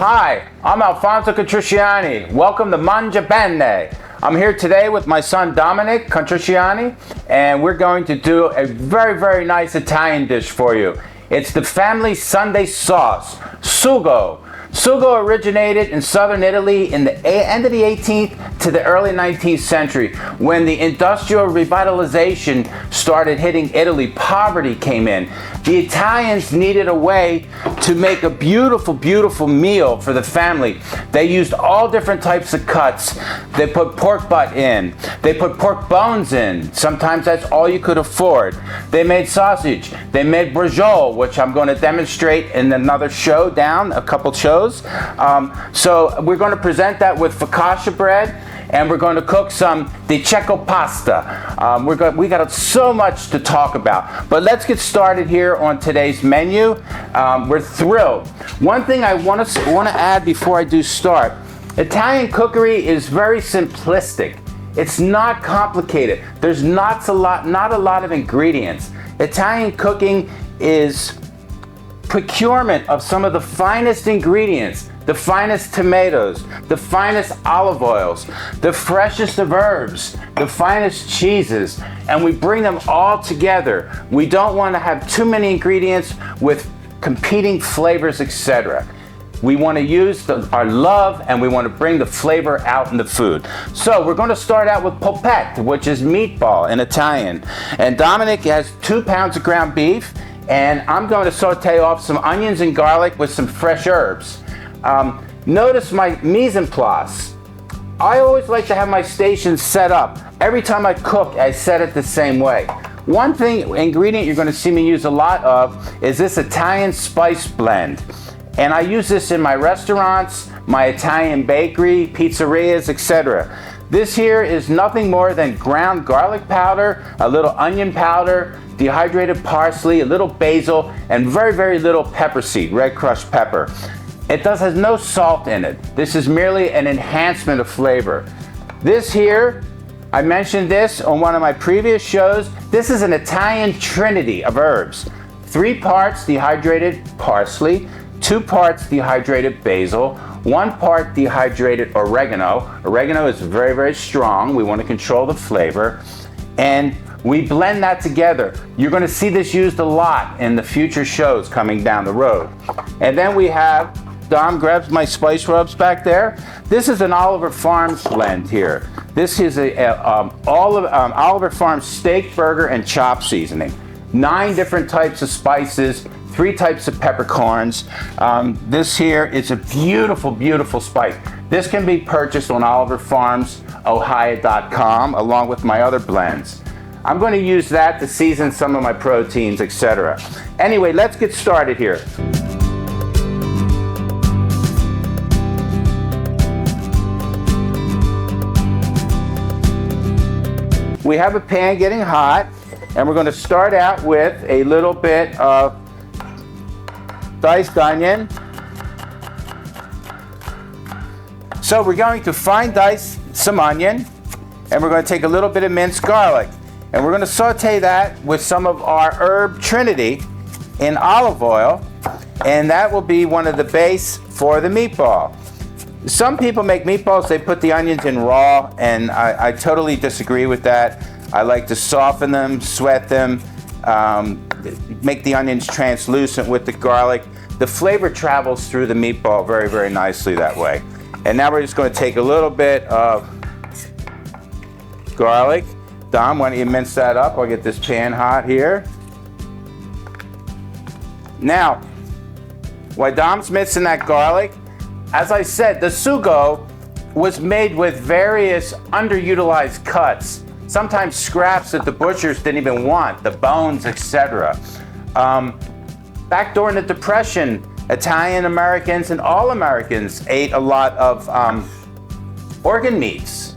Hi, I'm Alfonso Contrisciani. Welcome to Manga Bene. I'm here today with my son Dominic Contrisciani, and we're going to do a very, very nice Italian dish for you. It's the family Sunday sauce, sugo. Sugo originated in southern Italy in the end of the 18th to the early 19th century. When the industrial revitalization started hitting Italy, poverty came in. The Italians needed a way to make a beautiful, beautiful meal for the family. They used all different types of cuts. They put pork butt in. They put pork bones in. Sometimes that's all you could afford. They made sausage. They made braciole, which I'm going to demonstrate in another show down, a couple shows. So we're going to present that with focaccia bread, and we're going to cook some di cecco pasta. We got so much to talk about, but let's get started here on today's menu. We're thrilled. One thing I want to add before I do start: Italian cookery is very simplistic. It's not complicated. There's not a lot of ingredients. Italian cooking is procurement of some of the finest ingredients, the finest tomatoes, the finest olive oils, the freshest of herbs, the finest cheeses, and we bring them all together. We don't want to have too many ingredients with competing flavors, etc. We want to use our love, and we want to bring the flavor out in the food. So we're going to start out with polpette, which is meatball in Italian. And Dominic has 2 pounds of ground beef, and I'm going to saute off some onions and garlic with some fresh herbs. Notice my mise en place. I always like to have my station set up. Every time I cook, I set it the same way. One ingredient you're going to see me use a lot of is this Italian spice blend. And I use this in my restaurants, my Italian bakery, pizzerias, etc. This here is nothing more than ground garlic powder, a little onion powder, dehydrated parsley, a little basil, and very, very little pepper seed, red crushed pepper. It has no salt in it. This is merely an enhancement of flavor. This here, I mentioned this on one of my previous shows. This is an Italian trinity of herbs. 3 parts dehydrated parsley, 2 parts dehydrated basil, 1 part dehydrated oregano. Oregano is very, very strong. We want to control the flavor. And we blend that together. You're going to see this used a lot in the future shows coming down the road. And then we have, Dom grabs my spice rubs back there. This is an Oliver Farms blend here. This is Oliver Farms steak, burger, and chop seasoning. 9 different types of spices, 3 types of peppercorns. This here is a beautiful, beautiful spice. This can be purchased on oliverfarmsohio.com along with my other blends. I'm going to use that to season some of my proteins, etc. Anyway, let's get started here. We have a pan getting hot, and we're going to start out with a little bit of diced onion. So we're going to fine dice some onion, and we're going to take a little bit of minced garlic. And we're going to saute that with some of our herb trinity in olive oil, and that will be one of the base for the meatball. Some people make meatballs, they put the onions in raw, and I totally disagree with that. I like to soften them, sweat them, make the onions translucent with the garlic. The flavor travels through the meatball very, very nicely that way. And now we're just going to take a little bit of garlic. Dom, why don't you mince that up? I'll get this pan hot here. Now, while Dom's mincing that garlic, as I said, the sugo was made with various underutilized cuts, sometimes scraps that the butchers didn't even want, the bones, etc. Back during the Depression, Italian Americans and all Americans ate a lot of organ meats.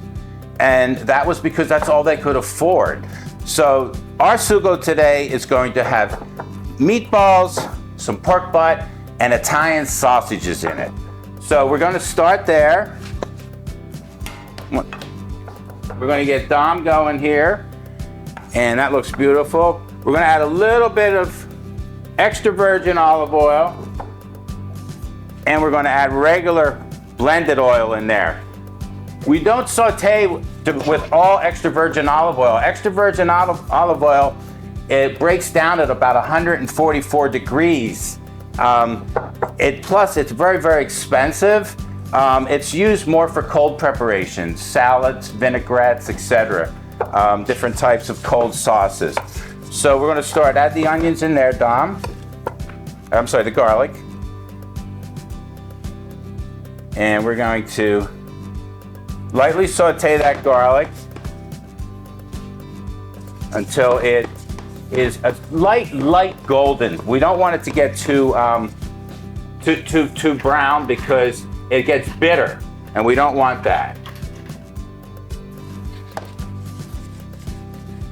And that was because that's all they could afford. So our sugo today is going to have meatballs, some pork butt, and Italian sausages in it. So we're going to start there. We're going to get Dom going here, and that looks beautiful. We're going to add a little bit of extra virgin olive oil. And we're going to add regular blended oil in there. We don't saute with all extra virgin olive oil. Extra virgin olive oil, it breaks down at about 144 degrees. Plus, it's very, very expensive. It's used more for cold preparations, salads, vinaigrettes, etc. Different types of cold sauces. So we're going to start, add the onions in there, Dom. I'm sorry, the garlic. And we're going to lightly saute that garlic until it is a light golden. We don't want it to get too brown because it gets bitter, and we don't want that.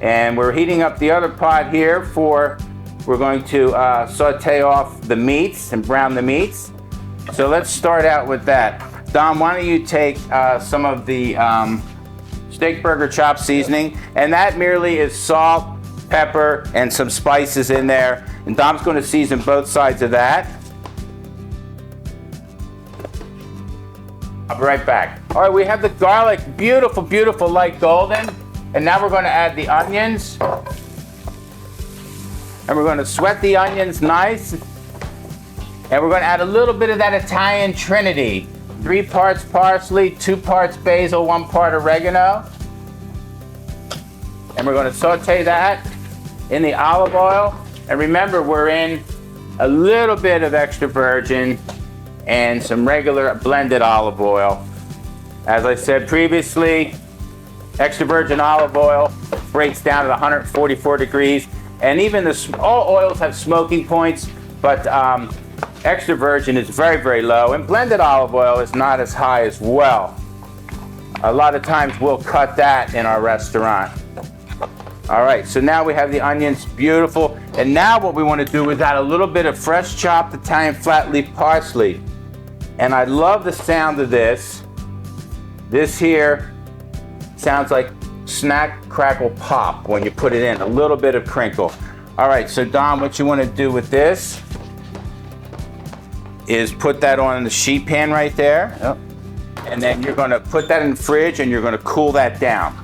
And we're heating up the other pot here we're going to saute off the meats and brown the meats. So let's start out with that. Dom, why don't you take some of the steak burger chop seasoning, and that merely is salt, pepper, and some spices in there. And Dom's going to season both sides of that. I'll be right back. All right, we have the garlic, beautiful, beautiful light golden. And now we're going to add the onions. And we're going to sweat the onions nice. And we're going to add a little bit of that Italian Trinity. 3 parts parsley, 2 parts basil, 1 part oregano. And we're going to saute that in the olive oil. And remember, we're in a little bit of extra virgin and some regular blended olive oil. As I said previously, extra virgin olive oil breaks down at 144 degrees. And even all oils have smoking points, but extra virgin is very, very low. And blended olive oil is not as high as well. A lot of times we'll cut that in our restaurant. All right, so now we have the onions, beautiful. And now what we want to do is add a little bit of fresh chopped Italian flat leaf parsley. And I love the sound of this. This here sounds like snack, crackle, pop when you put it in, a little bit of crinkle. All right, so Dom, what you want to do with this is put that on the sheet pan right there. Yep. And then you're going to put that in the fridge and you're going to cool that down.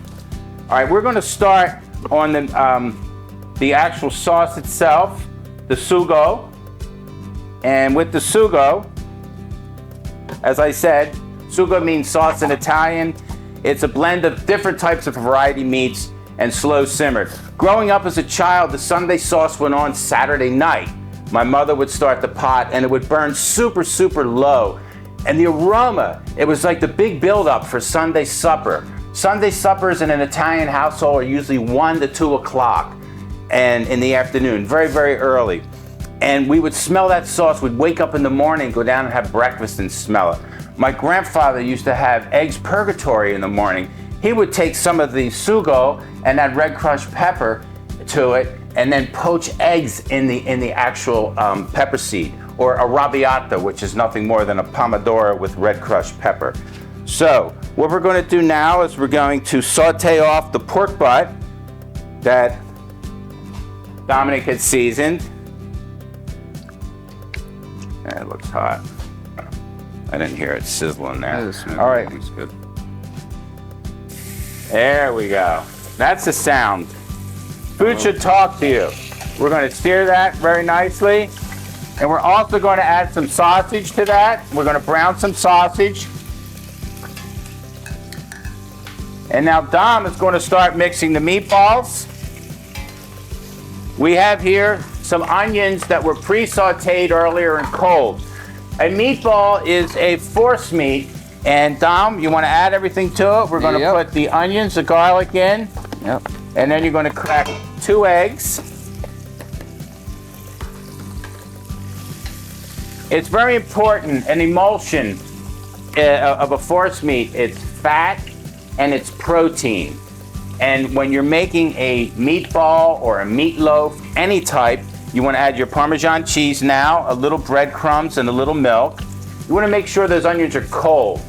All right, we're going to start on the actual sauce itself, the sugo. And with the sugo, as I said, sugo means sauce in Italian. It's a blend of different types of variety meats and slow simmered. Growing up as a child, the Sunday sauce went on Saturday night. My mother would start the pot and it would burn super, super low. And the aroma, it was like the big buildup for Sunday supper. Sunday suppers in an Italian household are usually 1 to 2 o'clock and in the afternoon, very, very early. And we would smell that sauce. We'd wake up in the morning, go down and have breakfast and smell it. My grandfather used to have eggs purgatory in the morning. He would take some of the sugo and add red crushed pepper to it and then poach eggs in the actual pepper seed, or arrabbiata, which is nothing more than a pomodoro with red crushed pepper. So what we're going to do now is we're going to saute off the pork butt that Dominic had seasoned. It looks hot. I didn't hear it sizzling there. All right. Looks good. There we go. That's the sound. Food should talk to you. We're going to sear that very nicely. And we're also going to add some sausage to that. We're going to brown some sausage. And now Dom is going to start mixing the meatballs. We have here some onions that were pre-sauteed earlier and cold. A meatball is a force meat. And Dom, you want to add everything to it? We're going to put the onions, the garlic in. Yep. And then you're going to crack 2 eggs. It's very important, an emulsion of a force meat, it's fat and it's protein. And when you're making a meatball or a meatloaf, any type, you want to add your Parmesan cheese now, a little breadcrumbs and a little milk. You want to make sure those onions are cold,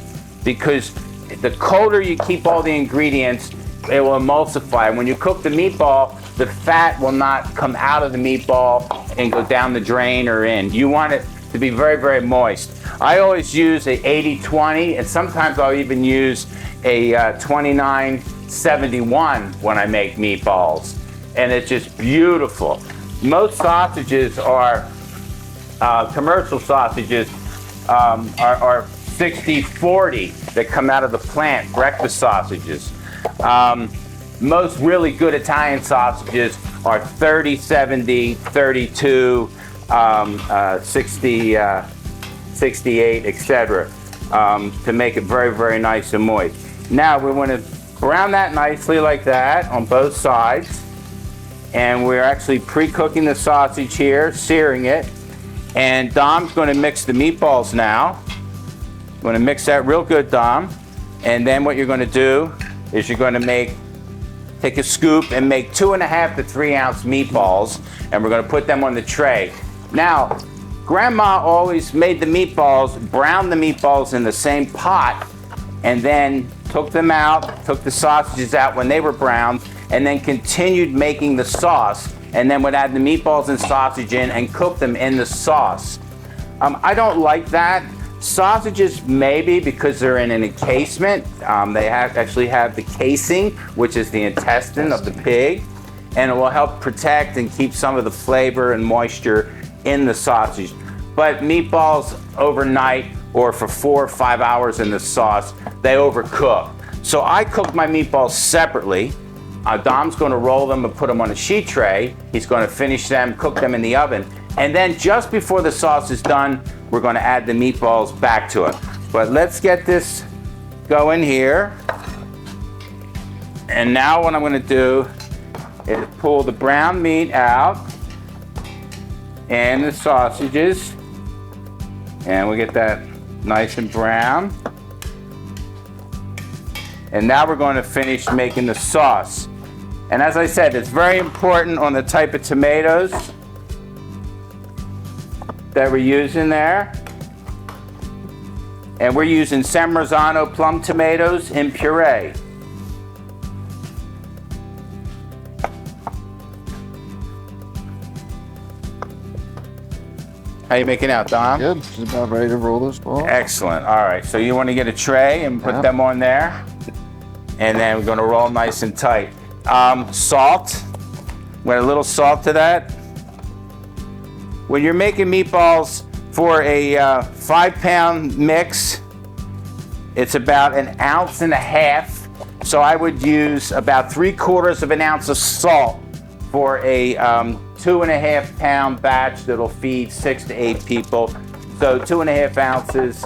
because the colder you keep all the ingredients, it will emulsify. When you cook the meatball, the fat will not come out of the meatball and go down the drain or in. You want it to be very, very moist. I always use a 80-20, and sometimes I'll even use a 29-71 when I make meatballs. And it's just beautiful. Most sausages are, commercial sausages are 60-40 that come out of the plant, breakfast sausages. Most really good Italian sausages are 30-70, 32, 60, 68, etc. To make it very, very nice and moist. Now we want to brown that nicely like that on both sides. And we're actually pre-cooking the sausage here, searing it. And Dom's going to mix the meatballs now. I'm going to mix that real good, Dom. And then what you're going to do is you're going to take a scoop and make 2.5 to 3 ounce meatballs. And we're going to put them on the tray. Now, Grandma always made the meatballs, browned the meatballs in the same pot, and then took them out, took the sausages out when they were browned, and then continued making the sauce, and then would add the meatballs and sausage in and cook them in the sauce. I don't like that. Sausages maybe because they're in an encasement. They actually have the casing, which is the intestine of the pig, and it will help protect and keep some of the flavor and moisture in the sausage. But meatballs overnight or for 4 or 5 hours in the sauce, they overcook. So I cook my meatballs separately. Dom's going to roll them and put them on a sheet tray. He's going to finish them, cook them in the oven. And then just before the sauce is done, we're going to add the meatballs back to it. But let's get this going here. And now what I'm going to do is pull the brown meat out and the sausages. And we get that nice and brown. And now we're going to finish making the sauce. And as I said, it's very important on the type of tomatoes that we're using there. And we're using San Marzano plum tomatoes in puree. How you making out, Dom? Good. Just about ready to roll this ball. Excellent. All right. So you want to get a tray and put them on there. And then we're going to roll nice and tight. Salt. We'll add a little salt to that. When you're making meatballs for a 5-pound mix, it's about 1.5 ounces. So I would use about 3/4 of an ounce of salt for a 2.5 pound batch that'll feed 6 to 8 people. So 2.5 ounces,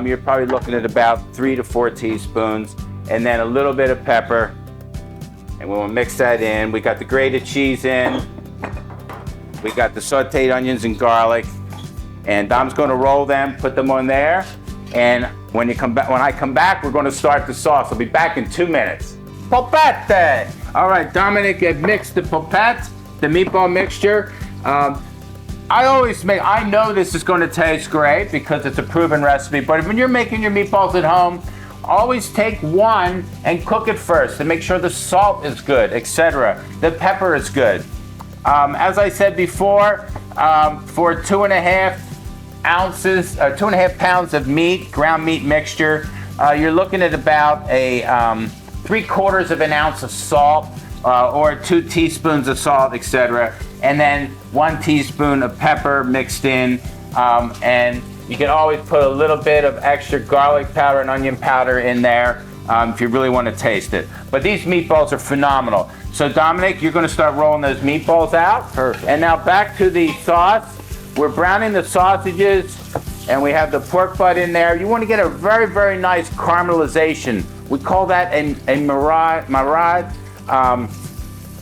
you're probably looking at about 3 to 4 teaspoons. And then a little bit of pepper. And we'll mix that in. We got the grated cheese in. We got the sauteed onions and garlic. And Dom's going to roll them, put them on there. And when I come back, we're going to start the sauce. I'll be back in 2 minutes. Polpette! All right, Dominic had mixed the polpette, the meatball mixture. I know this is going to taste great because it's a proven recipe, but when you're making your meatballs at home, always take one and cook it first to make sure the salt is good, etc. The pepper is good. As I said before, for 2.5 pounds of meat, ground meat mixture, you're looking at about a 3/4 of an ounce of salt, or 2 teaspoons of salt, etc. And then 1 teaspoon of pepper mixed in, and you can always put a little bit of extra garlic powder and onion powder in there if you really want to taste it. But these meatballs are phenomenal. So Dominic, you're going to start rolling those meatballs out. Perfect. And now back to the sauce. We're browning the sausages, and we have the pork butt in there. You want to get a very, very nice caramelization. We call that a Maillard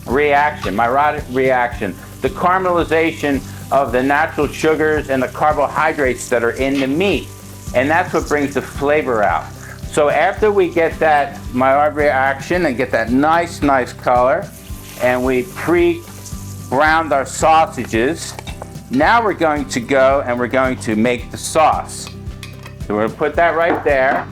reaction. The caramelization of the natural sugars and the carbohydrates that are in the meat. And that's what brings the flavor out. So after we get that Maillard reaction and get that nice color, and we pre-browned our sausages, now we're going to go and we're going to make the sauce. So we're going to put that right there.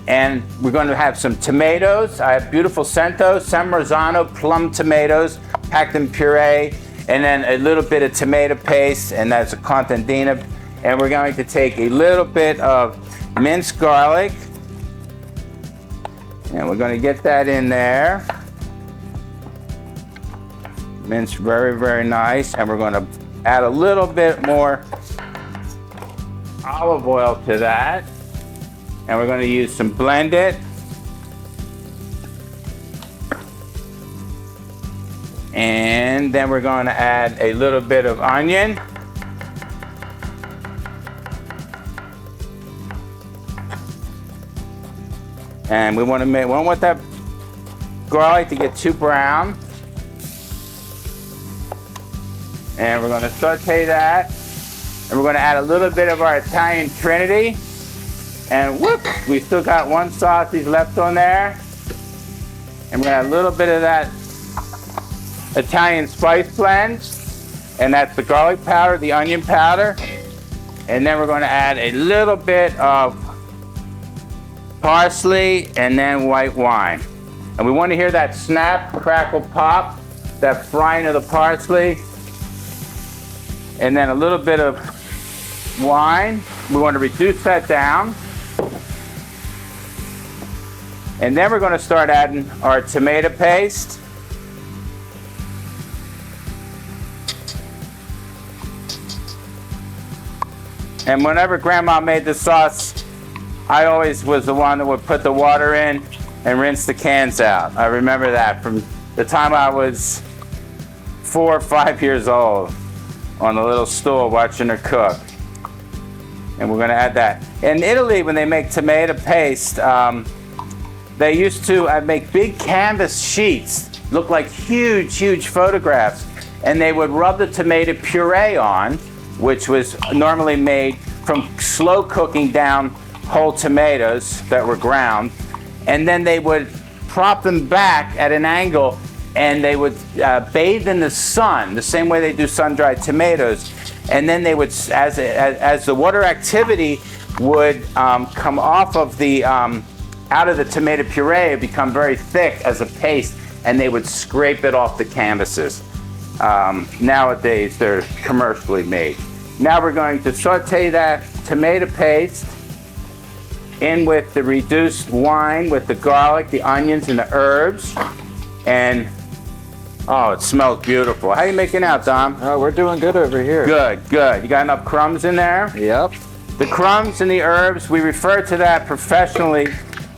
And we're going to have some tomatoes. I have beautiful San Marzano plum tomatoes packed in puree. And then a little bit of tomato paste, and that's a contadina. And we're going to take a little bit of minced garlic, and we're going to get that in there. Minced very, very nice. And we're going to add a little bit more olive oil to that. And we're going to use some blended. And then we're going to add a little bit of onion. And we don't want that garlic to get too brown. And we're going to saute that. And we're going to add a little bit of our Italian Trinity. And whoop, we still got one sausage left on there. And we're going to add a little bit of that Italian spice blend. And that's the garlic powder, the onion powder. And then we're going to add a little bit of parsley and then white wine. And we want to hear that snap, crackle, pop, that frying of the parsley. And then a little bit of wine. We want to reduce that down. And then we're going to start adding our tomato paste. And whenever Grandma made the sauce, I always was the one that would put the water in and rinse the cans out. I remember that from the time I was 4 or 5 years old, on a little stool watching her cook. And we're going to add that. In Italy, when they make tomato paste, they used to make big canvas sheets, look like huge, huge photographs, and they would rub the tomato puree on, which was normally made from slow cooking down whole tomatoes that were ground, and then they would prop them back at an angle, and they would bathe in the sun, the same way they do sun-dried tomatoes. And then they would, as the water activity would come off of the, out of the tomato puree, it become very thick as a paste, and they would scrape it off the canvases. Nowadays, they're commercially made. Now we're going to saute that tomato paste in with the reduced wine, with the garlic, the onions, and the herbs. And oh, it smells beautiful. How you making out, Dom? Oh, we're doing good over here. Good, good. You got enough crumbs in there? Yep. The crumbs and the herbs, we refer to that professionally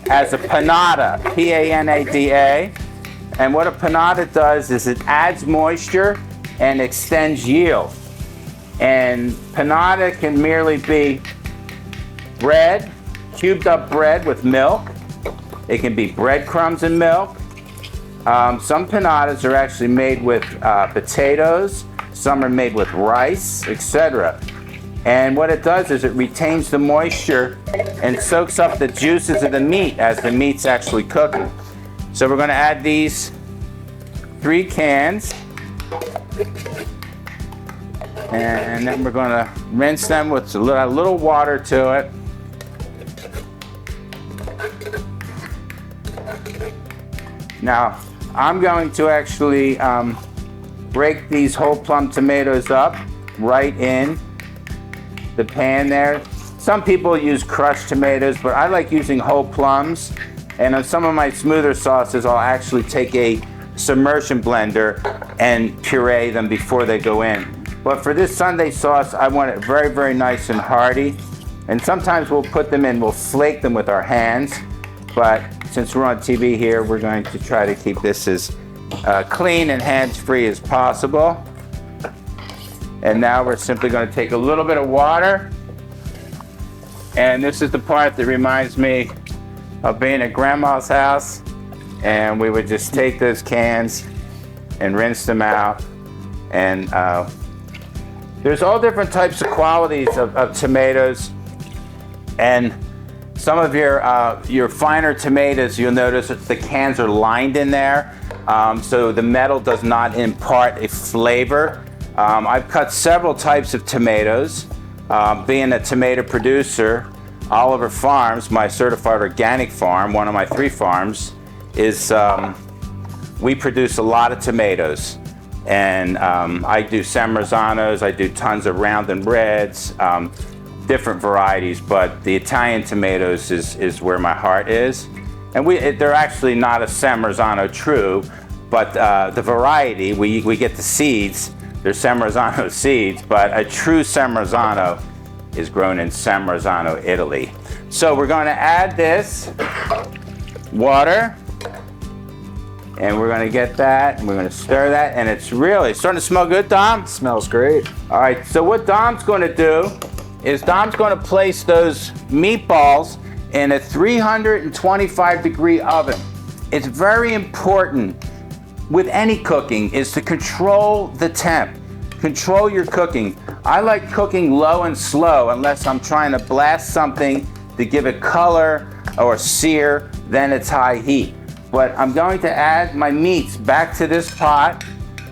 as a panada, P-A-N-A-D-A. And what a panada does is it adds moisture and extends yield. And panada can merely be bread, cubed up bread with milk. It can be breadcrumbs and milk. Some panadas are actually made with potatoes, some are made with rice, etc. And what it does is it retains the moisture and soaks up the juices of the meat as the meat's actually cooking. So we're going to add these 3 cans. And then we're going to rinse them with a little water to it. Now, I'm going to actually break these whole plum tomatoes up right in the pan there. Some people use crushed tomatoes, but I like using whole plums. And on some of my smoother sauces, I'll actually take a submersion blender and puree them before they go in. But for this Sunday sauce, I want it very, very nice and hearty. And sometimes we'll put them in, we'll flake them with our hands. But since we're on TV here, we're going to try to keep this as clean and hands-free as possible. And now we're simply going to take a little bit of water. And this is the part that reminds me of being at Grandma's house. And we would just take those cans and rinse them out. And there's all different types of qualities of tomatoes. And some of your finer tomatoes, you'll notice that the cans are lined in there. So the metal does not impart a flavor. I've cut several types of tomatoes. Being a tomato producer, Oliver Farms, my certified organic farm, one of my 3 farms, is we produce a lot of tomatoes. And I do San Marzanos, I do tons of round and reds. different varieties, but the Italian tomatoes is where my heart is. And they're actually not a San Marzano true, but the variety, we get the seeds, they're San Marzano seeds, but a true San Marzano is grown in San Marzano, Italy. So we're going to add this water, and we're going to get that, and we're going to stir that, and it's really starting to smell good, Dom? Smells great. All right, so what Dom's going to do is Dom's going to place those meatballs in a 325-degree oven. It's very important with any cooking is to control the temp. Control your cooking. I like cooking low and slow unless I'm trying to blast something to give it color or sear, then it's high heat. But I'm going to add my meats back to this pot,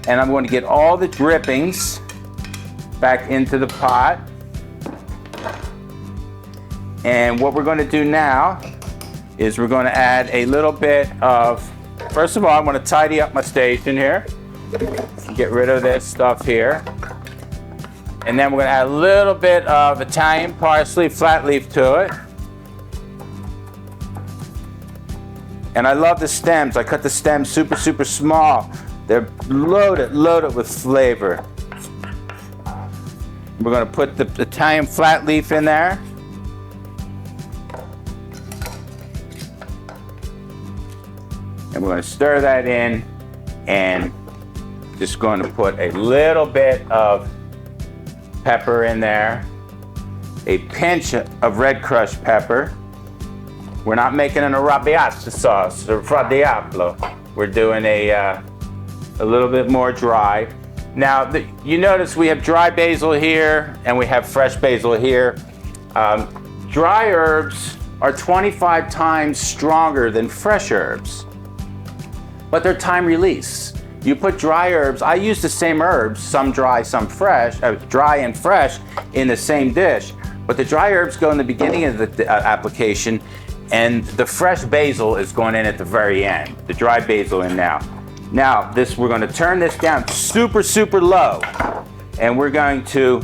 and I'm going to get all the drippings back into the pot. And what we're going to do now is we're going to add a little bit of, first of all, I'm going to tidy up my station here. Get rid of this stuff here. And then we're going to add a little bit of Italian parsley, flat leaf to it. And I love the stems. I cut the stems super, super small. They're loaded with flavor. We're going to put the Italian flat leaf in there. And we're going to stir that in, and just going to put a little bit of pepper in there, a pinch of red crushed pepper. We're not making an arrabbiata sauce or fra diavolo. We're doing a little bit more dry. Now, you notice we have dry basil here and we have fresh basil here. Dry herbs are 25 times stronger than fresh herbs, but they're time release. You put dry herbs, I use the same herbs, some dry, some fresh, dry and fresh in the same dish, but the dry herbs go in the beginning of the application, and the fresh basil is going in at the very end. The dry basil in now. Now, we're going to turn this down super, super low, and we're going to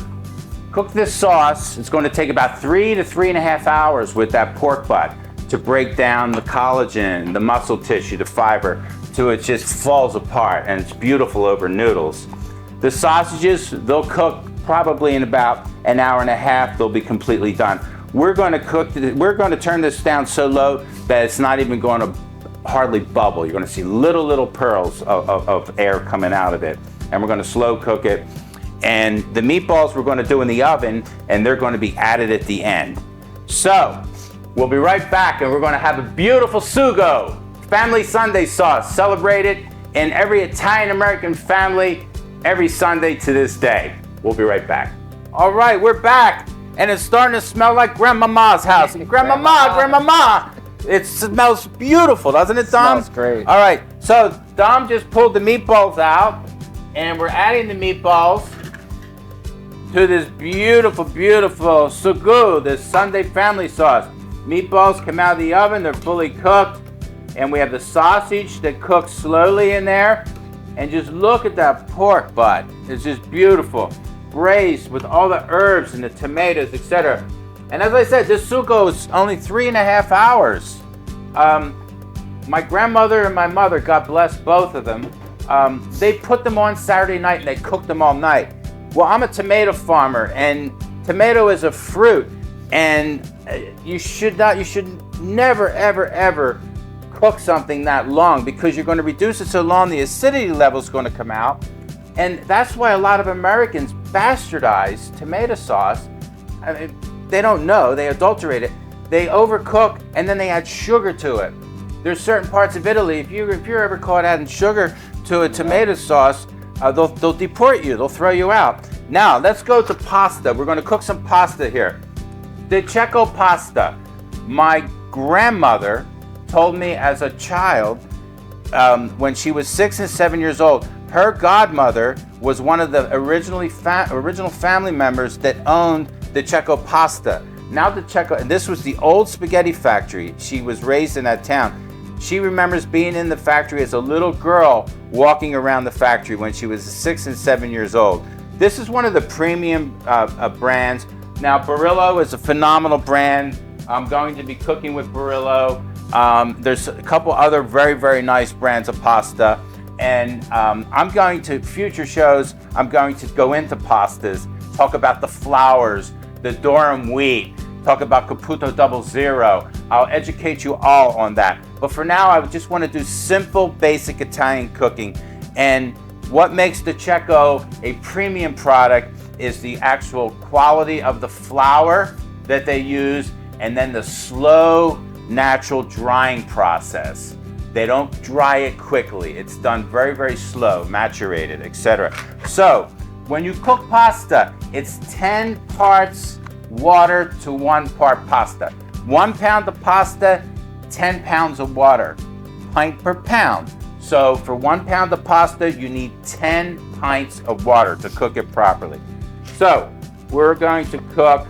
cook this sauce. It's going to take about 3 to 3.5 hours with that pork butt to break down the collagen, the muscle tissue, the fiber, till it just falls apart, and it's beautiful over noodles. The sausages, they'll cook probably in about an hour and a half. They'll be completely done. We're going to turn this down so low that it's not even going to hardly bubble. You're going to see little pearls of air coming out of it. And we're going to slow cook it. And the meatballs we're going to do in the oven, and they're going to be added at the end. So, we'll be right back, and we're going to have a beautiful sugo family Sunday sauce, celebrated in every Italian-American family every Sunday to this day. We'll be right back. All right, we're back, and it's starting to smell like Grandmama's house. Grandmama! It smells beautiful, doesn't it, Dom? Smells great. All right, so Dom just pulled the meatballs out, and we're adding the meatballs to this beautiful, beautiful sugo, this Sunday family sauce. Meatballs come out of the oven, they're fully cooked. And we have the sausage that cooks slowly in there. And just look at that pork butt. It's just beautiful. Braised with all the herbs and the tomatoes, etc. And as I said, this sugo is only 3.5 hours. My grandmother and my mother, God bless both of them, they put them on Saturday night and they cooked them all night. Well, I'm a tomato farmer, and tomato is a fruit. And you should never, ever cook something that long, because you're going to reduce it so long the acidity level is going to come out. And that's why a lot of Americans bastardize tomato sauce. I mean, they don't know, they adulterate it. They overcook and then they add sugar to it. There's certain parts of Italy, if you're ever caught adding sugar to a tomato sauce, they'll deport you, they'll throw you out. Now, let's go to pasta. We're going to cook some pasta here. The Cecco pasta. My grandmother told me as a child, when she was 6 and 7 years old, her godmother was one of the original family members that owned the Cecco pasta. Now the Cecco, and this was the old spaghetti factory. She was raised in that town. She remembers being in the factory as a little girl, walking around the factory when she was 6 and 7 years old. This is one of the premium brands. Now, Barillo is a phenomenal brand. I'm going to be cooking with Barillo. There's a couple other very, very nice brands of pasta. And I'm going to, future shows, I'm going to go into pastas, talk about the flours, the durum wheat, talk about Caputo 00. I'll educate you all on that. But for now, I just want to do simple, basic Italian cooking. And what makes the Cecco a premium product is the actual quality of the flour that they use, and then the slow, natural drying process. They don't dry it quickly. It's done very, very slow, maturated, etc. So when you cook pasta, it's 10 parts water to 1 part pasta. 1 pound of pasta, 10 pounds of water, pint per pound. So for 1 pound of pasta, you need 10 pints of water to cook it properly. So we're going to cook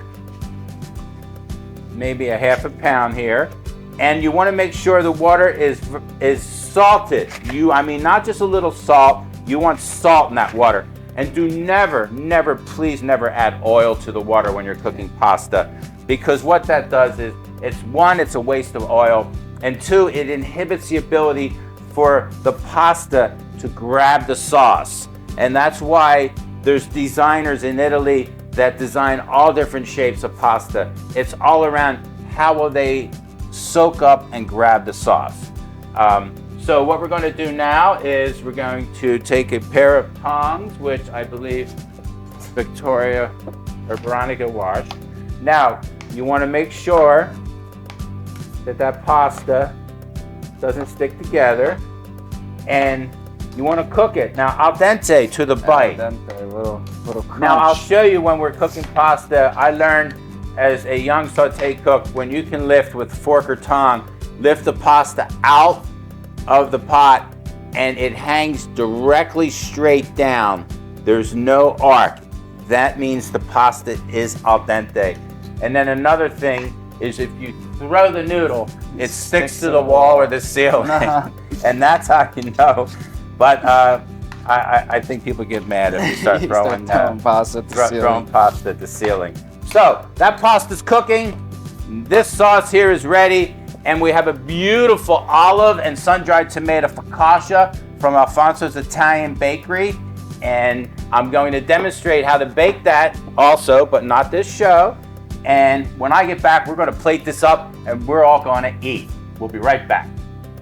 maybe a half a pound here. And you want to make sure the water is salted. I mean, not just a little salt. You want salt in that water. And do never, never, please never add oil to the water when you're cooking pasta. Because what that does is, it's a waste of oil. And 2, it inhibits the ability for the pasta to grab the sauce. And that's why there's designers in Italy that design all different shapes of pasta. It's all around how will they soak up and grab the sauce. So what we're going to do now is we're going to take a pair of tongs, which I believe Victoria or Veronica washed. Now, you want to make sure that pasta doesn't stick together, and you want to cook it. Now, al dente to the bite. Al dente, little crunch. Now, I'll show you when we're cooking pasta. I learned as a young sauté cook, when you can lift with fork or tongue, lift the pasta out of the pot and it hangs directly straight down. There's no arc. That means the pasta is al dente. And then another thing is if you throw the noodle, it sticks to the wall or the ceiling. And that's how you know. But I think people get mad if you start throwing pasta at the ceiling. Throwing pasta at the ceiling. So that pasta's cooking. This sauce here is ready, and we have a beautiful olive and sun-dried tomato focaccia from Alfonso's Italian Bakery. And I'm going to demonstrate how to bake that also, but not this show. And when I get back, we're going to plate this up, and we're all going to eat. We'll be right back.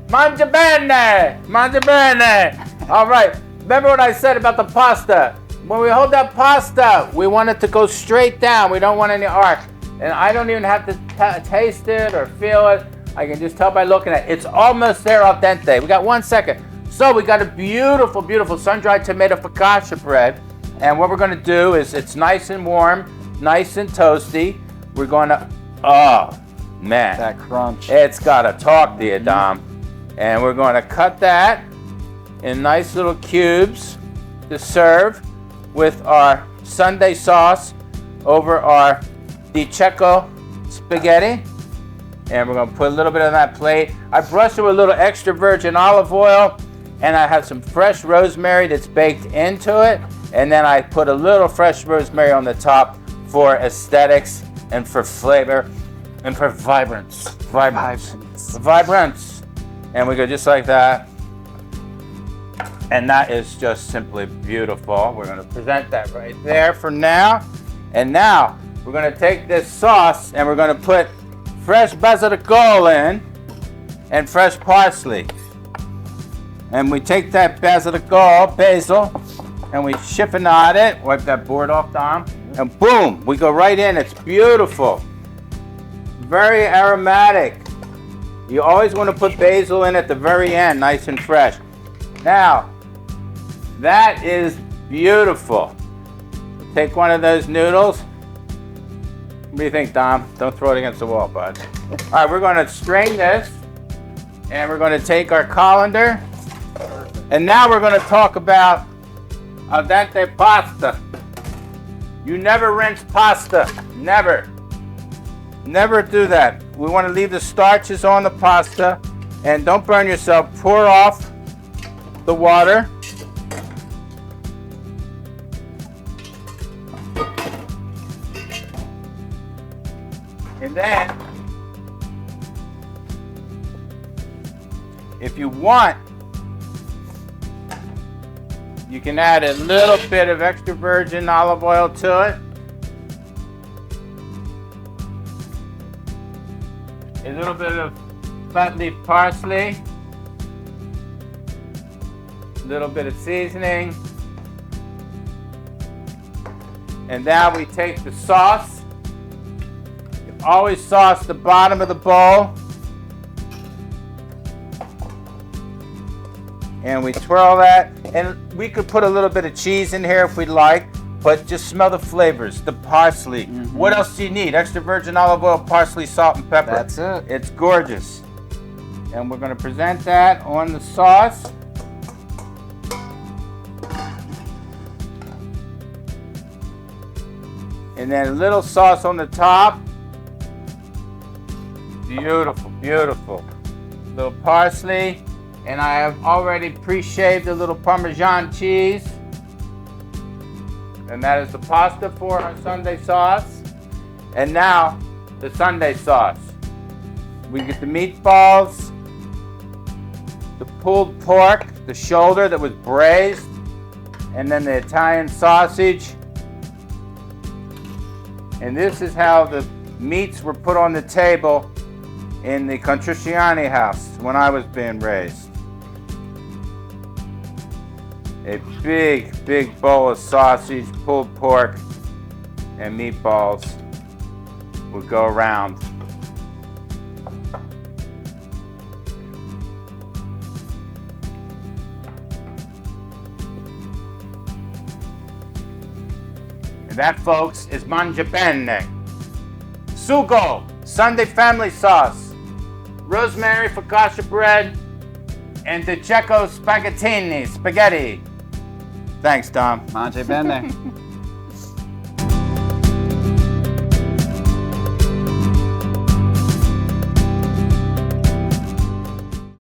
Manga Bene! Manga Bene! All right, remember what I said about the pasta? When we hold that pasta, we want it to go straight down. We don't want any arc. And I don't even have to taste it or feel it. I can just tell by looking at it. It's almost there al dente. We got 1 second. So we got a beautiful, beautiful sun-dried tomato focaccia bread. And what we're going to do is, it's nice and warm, nice and toasty. We're going to, oh, man. That crunch. It's got to talk to you, Dom. And we're going to cut that in nice little cubes to serve with our Sunday sauce over our Di Cecco spaghetti. And we're going to put a little bit on that plate. I brush it with a little extra virgin olive oil, and I have some fresh rosemary that's baked into it. And then I put a little fresh rosemary on the top for aesthetics and for flavor and for vibrance. Vibrance. And we go just like that. And that is just simply beautiful. We're going to present that right there for now. And now we're going to take this sauce and we're going to put fresh basilico in and fresh parsley. And we take that basil, and we chiffonade it. Wipe that board off, Dom. And boom, we go right in. It's beautiful. Very aromatic. You always want to put basil in at the very end, nice and fresh. Now, that is beautiful. Take one of those noodles. What do you think, Dom? Don't throw it against the wall, bud. All right, we're going to strain this, and we're going to take our colander, and now we're going to talk about al dente pasta. You never rinse pasta. Never. Never do that. We want to leave the starches on the pasta, and don't burn yourself. Pour off the water. If you want, you can add a little bit of extra virgin olive oil to it. A little bit of fat leaf parsley. A little bit of seasoning. And now we take the sauce. You always sauce the bottom of the bowl. And we twirl that. And we could put a little bit of cheese in here if we'd like, but just smell the flavors, the parsley. What else do you need? Extra virgin olive oil, parsley, salt, and pepper. That's it. It's gorgeous. And we're going to present that on the sauce. And then a little sauce on the top. Beautiful, beautiful. Little parsley. And I have already pre-shaved a little Parmesan cheese. And that is the pasta for our Sunday sauce. And now, the Sunday sauce. We get the meatballs, the pulled pork, the shoulder that was braised, and then the Italian sausage. And this is how the meats were put on the table in the Contrisciani house when I was being raised. A big, big bowl of sausage, pulled pork, and meatballs would go around. And that, folks, is Manga Bene. Sugo, Sunday family sauce, rosemary focaccia bread, and the Checo spaghetti. Thanks, Dom. Manga Bene.